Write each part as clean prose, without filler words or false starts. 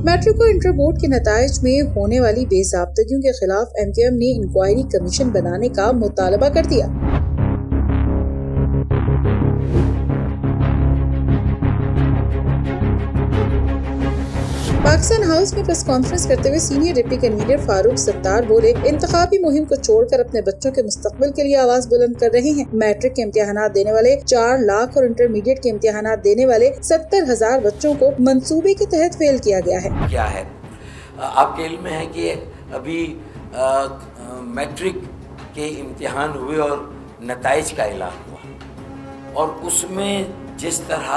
Matric और inter board के नताइज में होने वाली बेज़ाब्तगियों के खिलाफ MQM ने इंक्वायरी कमीशन बनाने का मुतालबा कर दिया। पाकिस्तान हाउस में प्रेस कॉन्फ्रेंस करते हुए senior deputy convener Farooq Sattar बोले, इंतखाबी मुहिम को छोड़कर अपने बच्चों के मुस्तकबिल के लिए आवाज बुलंद कर रहे हैं। मैट्रिक के इम्तिहानात देने वाले 4 लाख और इंटरमीडिएट के इम्तिहानात देने वाले 70,000 बच्चों को मंसूबे के तहत फेल किया गया है। क्या है आपके इल्म में है कि अभी मैट्रिक के इम्तिहान हुए और नताइज का ऐलान हुआ और उसमें जिस तरह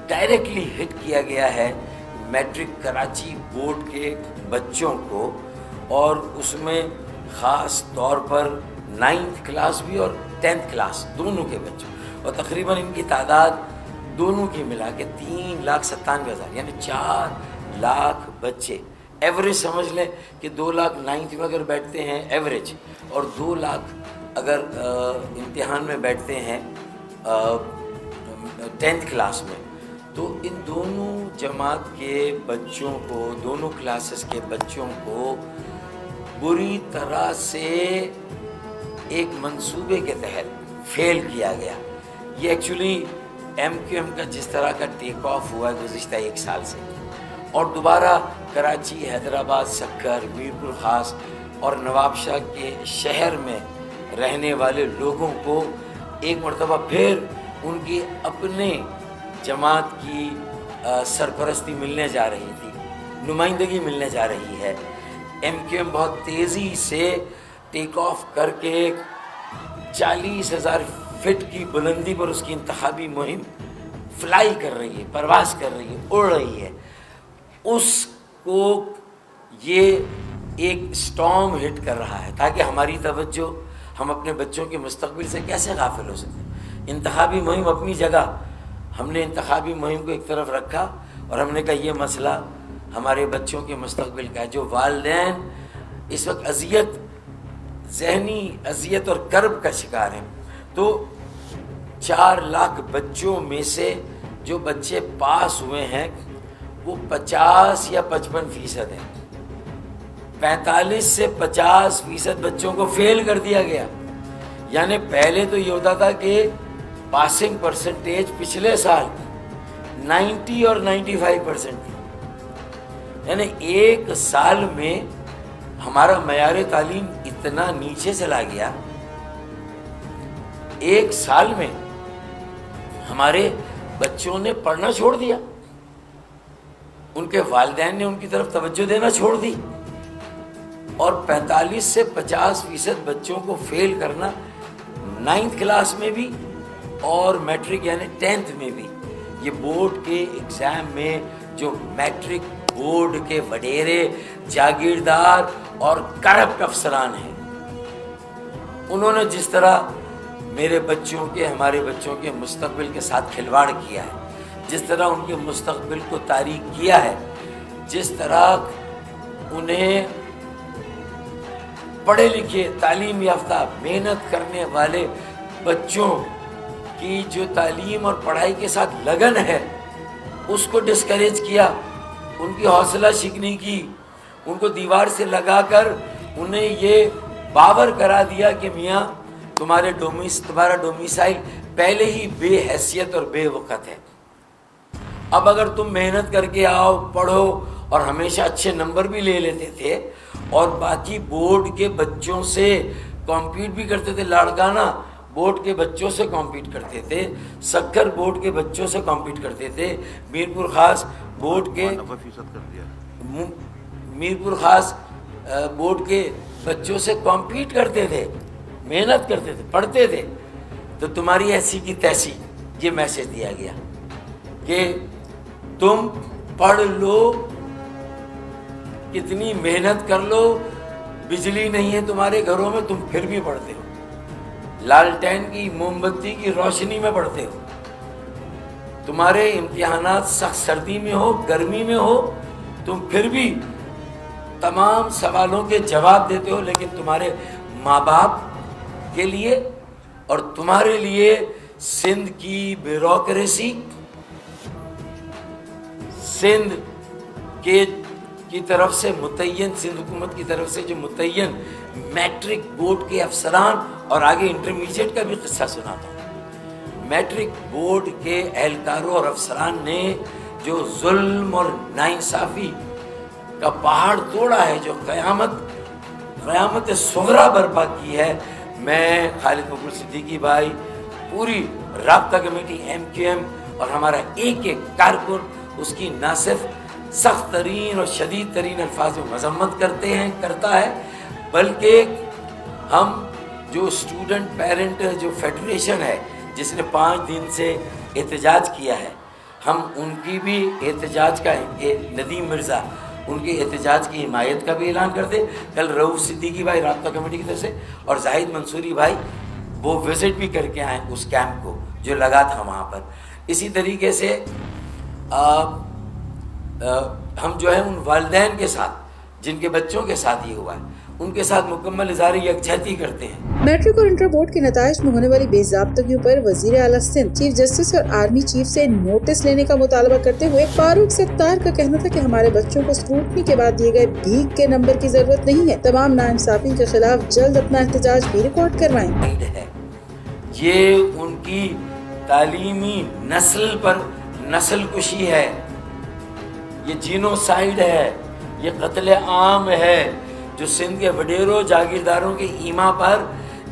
डायरेक्टली हिट किया गया है मैट्रिक कराची बोर्ड के बच्चों को, और उसमें ख़ास तौर पर 9th क्लास भी और 10th क्लास दोनों के बच्चों, और तकरीबन इनकी तादाद दोनों की मिला के 3,97,000 यानी 4 लाख बच्चे। एवरेज समझ लें कि 2 लाख 9th में अगर बैठते हैं एवरेज, और 2 लाख अगर इम्तिहान में बैठते हैं 10th क्लास में, तो इन दोनों जमात के बच्चों को, दोनों क्लासेस के बच्चों को बुरी तरह से एक मंसूबे के तहत फेल किया गया। ये एक्चुअली MQM का जिस तरह का टेक ऑफ हुआ है गुज़िश्ता 1 साल से, और दोबारा कराची, हैदराबाद, सक्कर, मीरपुर ख़ास और नवाबशाह के शहर में रहने वाले लोगों को एक मरतबा फिर उनकी अपने जमात की सरपरस्ती मिलने जा रही थी, नुमाइंदगी मिलने जा रही है। MQM बहुत तेज़ी से टेक ऑफ करके 40,000 फीट की बुलंदी पर उसकी इंतखाबी मुहिम फ्लाई कर रही है, परवास कर रही है, उड़ रही है। उसको ये एक स्टॉर्म हिट कर रहा है ताकि हमारी तवज्जो हम अपने बच्चों के मुस्तकबिल से कैसे गाफिल हो सकते। इंतखाबी मुहिम अपनी जगह, हमने इंतखाबी मुहिम को एक तरफ रखा और हमने कहा ये मसला हमारे बच्चों के मुस्तकबिल का है। जो वालिदैन इस वक्त अजियत, ज़हनी अजियत और कर्ब का शिकार हैं, तो 4 लाख बच्चों में से जो बच्चे पास हुए हैं वो 50 या 55% हैं। 45 से 50% बच्चों को फेल कर दिया गया। यानी पहले तो ये होता था कि पासिंग परसेंटेज पिछले साल 90 और 95% थी, यानी 1 साल में हमारा मयार तालीम इतना नीचे चला गया। 1 साल में हमारे बच्चों ने पढ़ना छोड़ दिया, उनके वालिदैन ने उनकी तरफ तवज्जो देना छोड़ दी, और 45 से 50% बच्चों को फेल करना 9th क्लास में भी और मैट्रिक यानी 10th में भी। ये बोर्ड के एग्ज़ाम में जो मैट्रिक बोर्ड के वडेरे, जागीरदार और करप्ट अफसरान हैं, उन्होंने जिस तरह मेरे बच्चों के, हमारे बच्चों के मुस्तकबिल के साथ खिलवाड़ किया है, जिस तरह उनके मुस्तकबिल को तारीक किया है, जिस तरह उन्हें पढ़े लिखे, तालीम याफ्ता, मेहनत करने वाले बच्चों की जो तालीम और पढ़ाई के साथ लगन है उसको डिस्करेज किया, उनकी हौसला शिकनी की, उनको दीवार से लगाकर उन्हें ये बावर करा दिया कि मियाँ तुम्हारा डोमिसाइल पहले ही बेहैसियत और बेवक़्त है। अब अगर तुम मेहनत करके आओ, पढ़ो और हमेशा अच्छे नंबर भी ले लेते थे और बाकी बोर्ड के बच्चों से कॉम्पीट भी करते थे, लाड़काना बोर्ड के बच्चों से कॉम्पीट करते थे, सक्कर बोर्ड के बच्चों से कॉम्पीट करते थे, मीरपुर ख़ास बोर्ड के मीरपुर ख़ास बोर्ड के बच्चों से कॉम्पीट करते थे, मेहनत करते थे, पढ़ते थे, तो तुम्हारी ऐसी की तैसी ये मैसेज दिया गया कि तुम पढ़ लो, कितनी मेहनत कर लो, बिजली नहीं है तुम्हारे घरों में, तुम फिर भी पढ़ते हो, लालटेन की मोमबत्ती की रोशनी में पढ़ते हो, तुम्हारे इम्तिहानात सख्त सर्दी में हो, गर्मी में हो, तुम फिर भी तमाम सवालों के जवाब देते हो, लेकिन तुम्हारे माँ बाप के लिए और तुम्हारे लिए सिंध की ब्यूरोक्रेसी, सिंध کی طرف سے متعین، سندھ حکومت کی طرف سے جو متعین میٹرک بورڈ کے افسران اور آگے انٹرمیڈیٹ کا بھی قصہ سناتا ہوں۔ میٹرک بورڈ کے اہلکاروں اور افسران نے جو ظلم اور ناانصافی کا پہاڑ توڑا ہے، جو قیامت صغریٰ برپا کی ہے، میں خالد مقبول صدیقی بھائی، پوری رابطہ کمیٹی MQM اور ہمارا ایک کارکن اس کی نہ صرف سخت ترین اور شدید ترین الفاظ میں مذمت کرتا ہے، بلکہ ہم جو اسٹوڈنٹ پیرنٹ جو فیڈریشن ہے جس نے 5 دن سے احتجاج کیا ہے، ہم ان کی بھی احتجاج کا، ندیم مرزا ان کے احتجاج کی حمایت کا بھی اعلان کرتے۔ کل رؤوف صدیقی بھائی رابطہ کمیٹی کی طرف سے اور زاہد منصوری بھائی وہ وزٹ بھی کر کے آئے اس کیمپ کو جو لگا تھا وہاں پر۔ اسی طریقے سے ہم جو ہے ان والدین کے ساتھ جن کے بچوں کے ساتھ یہ ہوا ہے ان کے ساتھ مکمل اظہار یکجہتی کرتے ہیں۔ میٹرک اور انٹر بورڈ کے نتائج میں ہونے والی بے ضابطگیوں پر وزیر اعلیٰ سندھ چیف جسٹس اور آرمی چیف سے نوٹس لینے کا مطالبہ کرتے ہوئے فاروق ستار کا کہنا تھا کہ ہمارے بچوں کو اسکروٹنی کے بعد دیے گئے بھیک کے نمبر کی ضرورت نہیں ہے، تمام ناانصافی کے خلاف جلد اپنا احتجاج بھی ریکارڈ کروائیں۔ یہ ان کی تعلیمی نسل پر نسل کشی ہے، یہ جینوسائیڈ ہے، یہ قتل عام ہے جو سندھ کے وڈیروں جاگیرداروں کے ایما پر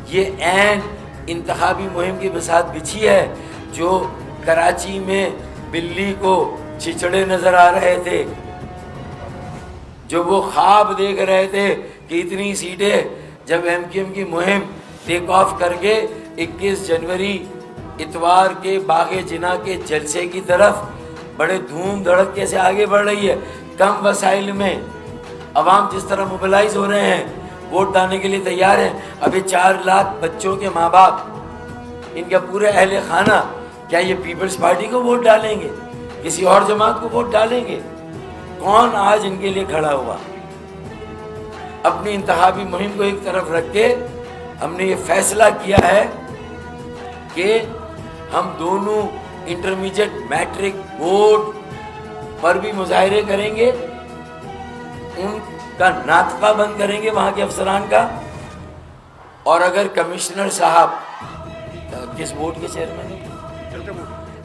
یہ عین انتخابی مہم کی بساط بچھی ہے۔ جو کراچی میں بلی کو چچڑے نظر آ رہے تھے، جو وہ خواب دیکھ رہے تھے کہ اتنی سیٹیں، جب MQM کی مہم ٹیک آف کر کے 21 جنوری اتوار کے باغ جناح کے جلسے کی طرف بڑے دھوم دھڑکے سے آگے بڑھ رہی ہے، کم وسائل میں عوام جس طرح موبلائز ہو رہے ہیں، ووٹ ڈالنے کے لیے تیار ہیں۔ ابھی 4 لاکھ بچوں کے ماں باپ، ان کا پورے اہل خانہ، کیا یہ پیپلز پارٹی کو ووٹ ڈالیں گے؟ کسی اور جماعت کو ووٹ ڈالیں گے؟ کون آج ان کے لیے کھڑا ہوا؟ اپنی انتخابی مہم کو ایک طرف رکھ کے ہم نے یہ فیصلہ کیا ہے کہ ہم دونوں انٹرمیڈیٹ میٹرک بورڈ پر بھی مظاہرے کریں گے، ان کا ناطقہ بند کریں گے وہاں کے افسران کا، اور اگر کمشنر صاحب کس بورڈ کے چیئرمین ہیں؟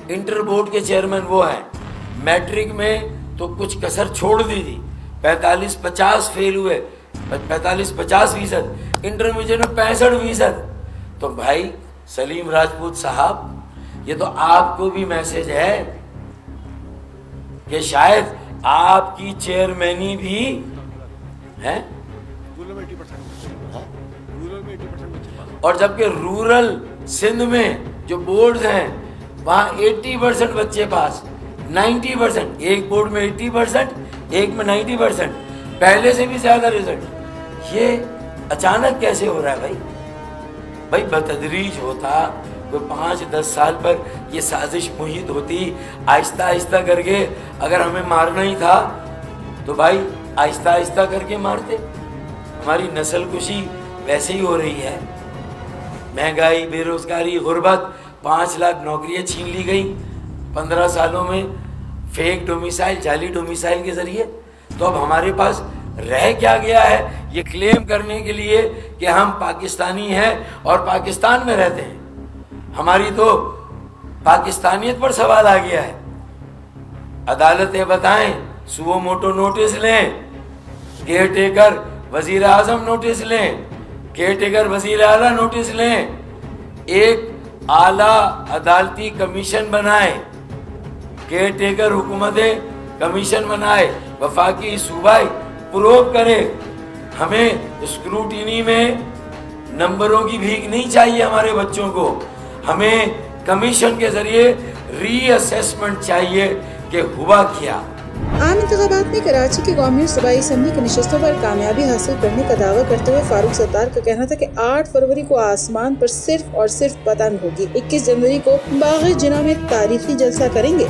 انٹر بورڈ کے چیئرمین وہ ہیں۔ میٹرک میں تو کچھ کسر چھوڑ دی تھی، 45-50 فیل ہوئے، 45-50%، انٹرمیڈیٹ میں 65%۔ تو بھائی سلیم راجپوت صاحب، یہ تو آپ کو بھی میسج ہے کہ شاید آپ کی چیئرمینی بھی ہے، اور جبکہ رورل سندھ میں جو بورڈز ہیں وہاں 80% بچے پاس، 90%، ایک بورڈ میں 80%، ایک میں 90%، پہلے سے بھی زیادہ رزلٹ۔ یہ اچانک کیسے ہو رہا ہے بھائی بتدریج ہوتا، کوئی 5-10 سال پر یہ سازش محیط ہوتی، آہستہ آہستہ کر کے اگر ہمیں مارنا ہی تھا تو بھائی آہستہ آہستہ کر کے مارتے۔ ہماری نسل کشی ویسے ہی ہو رہی ہے، مہنگائی، بے روزگاری، غربت، 5 لاکھ نوکریاں چھین لی گئی 15 سالوں میں، فیک ڈومیسائل، جعلی ڈومیسائل کے ذریعے۔ تو اب ہمارے پاس رہ کیا گیا ہے یہ کلیم کرنے کے لیے کہ ہم پاکستانی ہیں اور پاکستان میں رہتے ہیں؟ ہماری تو پاکستانیت پر سوال آ گیا ہے۔ عدالتیں بتائیں، سو موٹو نوٹس لیں، کیئر ٹیکر وزیر اعظم نوٹس لیں، کیئر ٹیکر وزیر اعلیٰ نوٹس لیں، ایک اعلیٰ عدالتی کمیشن بنائے، کیئر ٹیکر حکومتیں کمیشن بنائے، وفاقی صوبائی پروب کرے۔ ہمیں اسکروٹینی میں نمبروں کی بھیک نہیں چاہیے ہمارے بچوں کو، ہمیں کمیشن کے ذریعے ری اسیسمنٹ چاہیے کہ ہوا کیا۔ عام انتخابات میں کراچی کی قومی اور صوبائی اسمبلی کی نشستوں پر کامیابی حاصل کرنے کا دعویٰ کرتے ہوئے فاروق ستار کا کہنا تھا کہ 8 فروری کو آسمان پر صرف اور صرف پتنگ ہوگی، 21 جنوری کو باغ جناح میں تاریخی جلسہ کریں گے۔